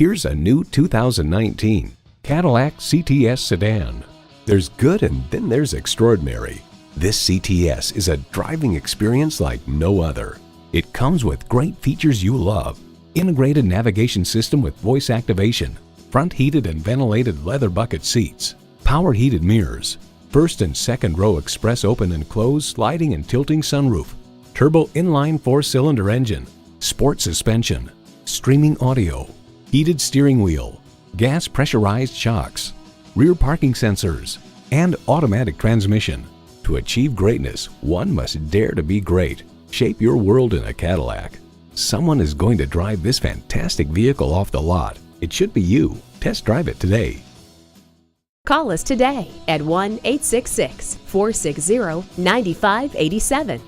Here's a new 2019 Cadillac CTS sedan. There's good and then there's extraordinary. This CTS is a driving experience like no other. It comes with great features you love. Integrated navigation system with voice activation, front heated and ventilated leather bucket seats, power heated mirrors, first and second row express open and close sliding and tilting sunroof, turbo inline 4-cylinder engine, sport suspension, streaming audio, heated steering wheel, gas pressurized shocks, rear parking sensors, and automatic transmission. To achieve greatness, one must dare to be great. Shape your world in a Cadillac. Someone is going to drive this fantastic vehicle off the lot. It should be you. Test drive it today. Call us today at 1-866-460-9587.